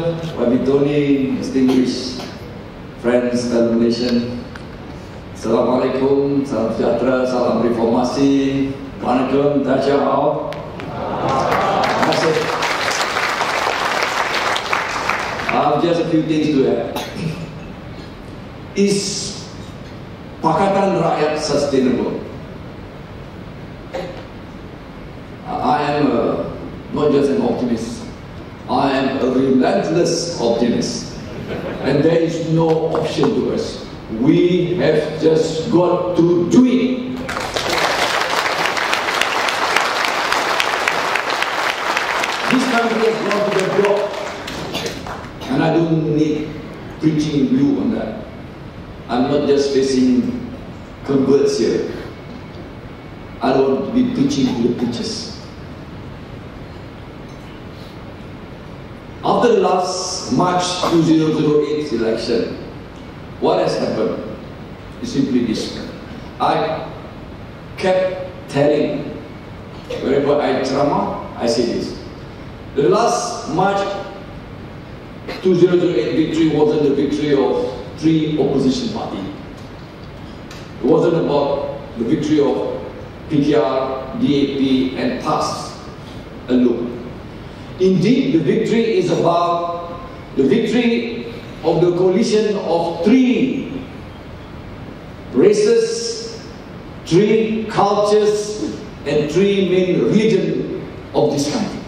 Commissioner, Wabitoni, distinguished friends, fellow Malaysian. Assalamualaikum, salam sejahtera, salam reformasi. Waalaikum, Tajahau. Terima kasih. Just a few things to add. Is Pakatan Rakyat sustainable? I am not just an optimist, I am a relentless optimist. And there is no option to us. We have just got to do it. This country has gone to the block, and I don't need preaching you on that. I'm not just facing converts here. I don't want to be preaching to the preachers. After the last March 2008 election, what has happened is simply this. I kept telling, wherever I drama, I say this. The last March 2008 victory wasn't the victory of three opposition parties. It wasn't about the victory of PKR, DAP and PAS alone. Indeed, the victory is about the victory of the coalition of three races, three cultures, and three main religions of this country.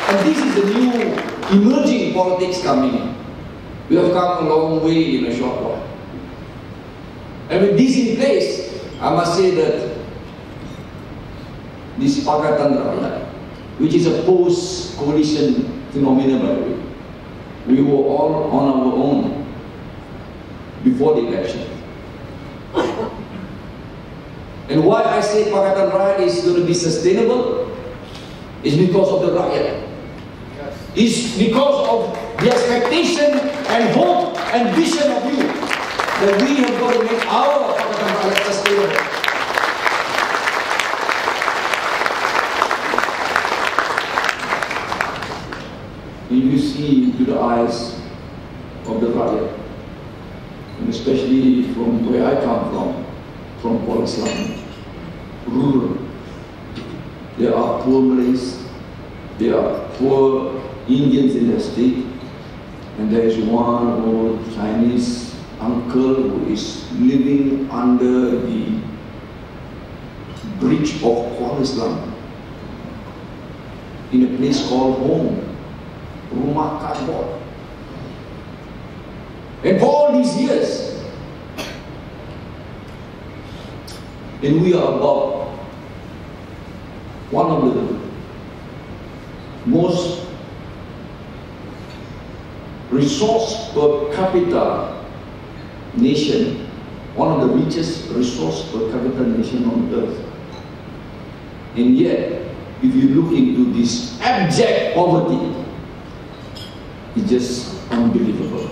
And this is the new emerging politics coming in. We have come a long way in a short while. And with this in place, I must say that this Pakatan Rakyat, which is a post-coalition phenomenon by the way, we were all on our own before the election. And why I say Pakatan Rakyat is going to be sustainable is because of the Rakyat. It's because of the expectation and hope and vision of you that we have got to make our Pakatan Rakyat sustainable. When you see into the eyes of the Rakyat, and especially from where I come from Pakistan, rural, there are poor Malays, there are poor Indians in the state, and there is one old Chinese uncle who is living under the bridge of Pakistan in a place called home, rumah cardboard. And for all these years, and we are about one of the most resource per capita nation, one of the richest resource per capita nation on earth. And yet, if you look into this abject poverty, it's just unbelievable.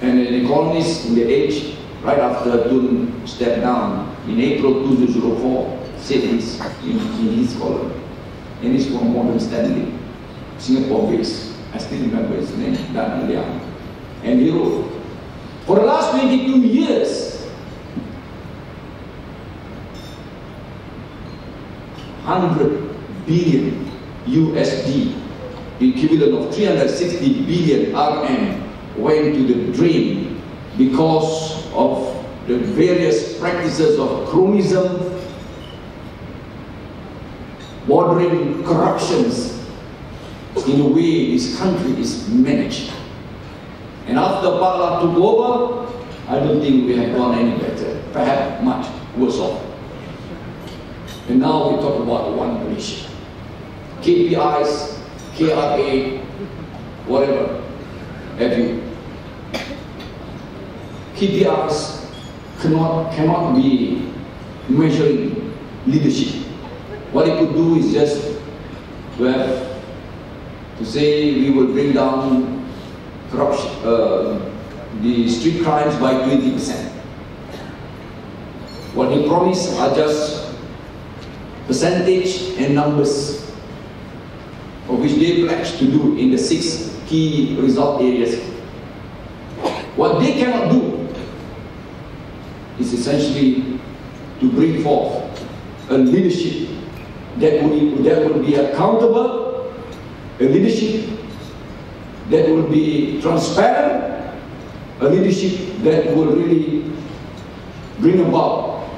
And an economist in the Age, right after Tun stepped down in April 2004, said this in his column, and it's from Morgan Stanley, Singapore-based. I still remember his name, Dan Liang. And he wrote, for the last 22 years, 100 billion USD, the equivalent of 360 billion RM, went to the drain because of the various practices of cronyism, bordering corruptions in the way this country is managed. And after Pakla took over, I don't think we have gone any better, perhaps much worse off. And now we talk about one Malaysia. KPIs, KRA, whatever have you. KPIs cannot be measuring leadership. What it could do is just to say we will bring down corruption, the street crimes by 20%. What he promised are just percentage and numbers, of which they pledged to do in the 6 key result areas. What they cannot do is essentially to bring forth a leadership that will be accountable, a leadership that will be transparent, a leadership that will really bring about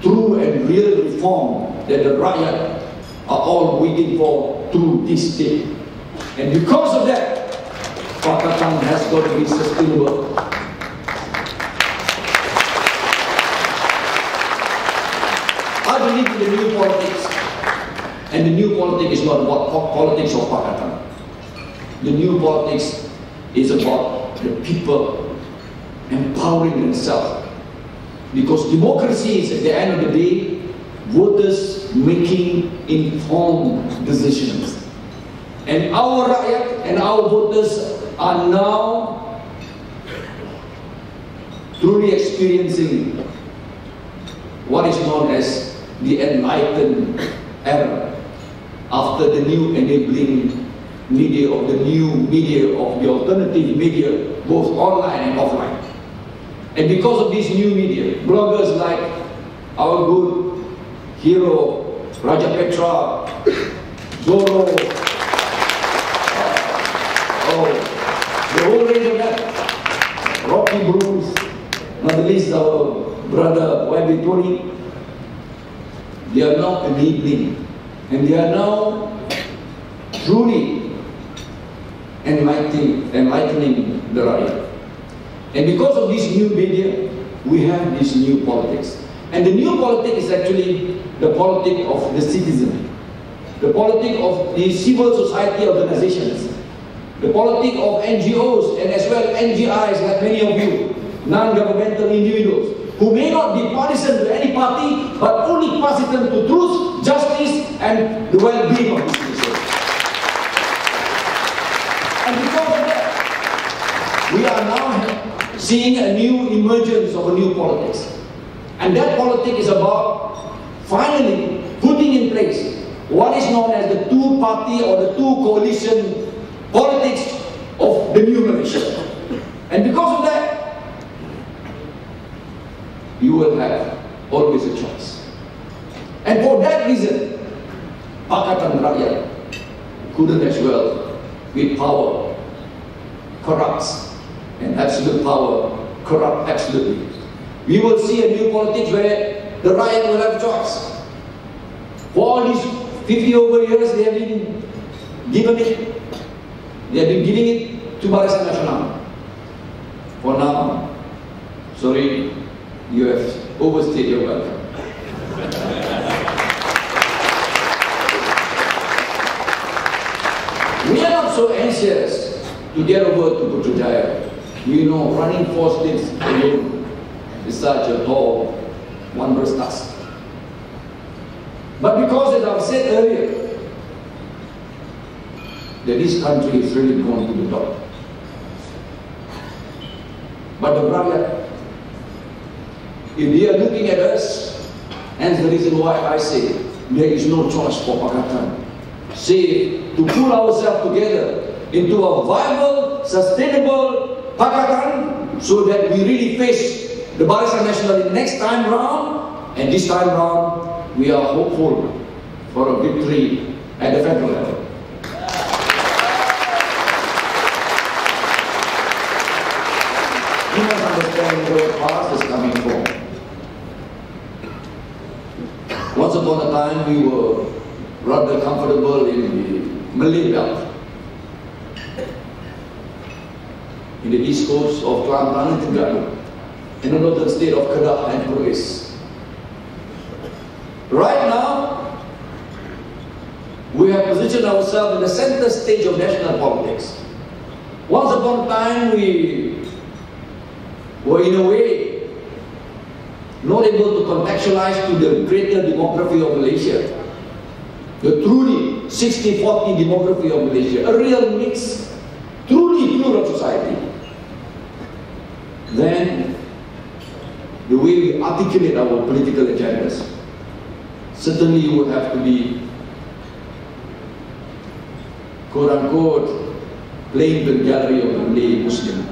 true and real reform that the Rakyat are all waiting for through this day. And because of that, Pakatan has got to be sustainable. I believe in the new politics, and the new politics is not about politics of Pakatan. The new politics is about the people empowering themselves. Because democracy is, at the end of the day, voters making informed decisions. And our Rakyat and our voters are now truly experiencing what is known as the enlightened era, after the new enabling media of the new media of the alternative media, both online and offline. And because of these new media, bloggers like our good hero Raja Petra, Zoro, the whole range of that, Rocky Bruce, not the least our brother YB Tony, they are now enabling, and they are now truly enlightening the Rakyat. And because of this new media, we have this new politics. And the new politics is actually the politics of the citizen, the politics of the civil society organizations, the politics of NGOs and as well NGIs like many of you, non-governmental individuals, who may not be partisan to any party, but only partisan to truth, justice, and the well-being of this nation. And because of that, we are now seeing a new emergence of a new politics. And that politics is about finally putting in place what is known as the two-party or the two-coalition politics of the new Malaysia. And because of that, you will have always a choice. And for that reason, Pakatan Rakyat couldn't as well, with power, corrupts, and absolute power corrupt absolutely. We will see a new politics where the Rakyat will have a choice. For all these 50 over years, they have been given it. They have been giving it to Barisan Nasional. For now, sorry, you have overstayed your welcome. We are not so anxious to get over to Putrajaya. We know running 4 states alone is such a tall, wondrous task. But because, as I've said earlier, that this country is really going to the top. But the Rakyat, if they are looking at us, hence the reason why I say there is no choice for Pakatan, say to pull ourselves together into a viable, sustainable Pakatan, so that we really face the Barisan Nasional the next time round, and this time round we are hopeful for a victory at the federal level. You must understand where the past is coming from. Once upon a time we were rather comfortable in the Malay belt, in the east coast of Kelantan and Terengganu, in the northern state of Kedah and Perlis. Right now, we have positioned ourselves in the center stage of national politics. Once upon a time, we were in a way not able to contextualize to the greater demography of Malaysia, the truly 60-40 demography of Malaysia, a real mix, truly plural society. Then, the way we articulate our political agendas. certainly you would have to be, quote-unquote, playing the gallery of the Malay Muslim.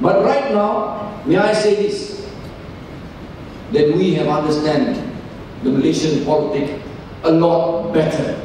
But right now, may I say this, that we have understand the Malaysian politics a lot better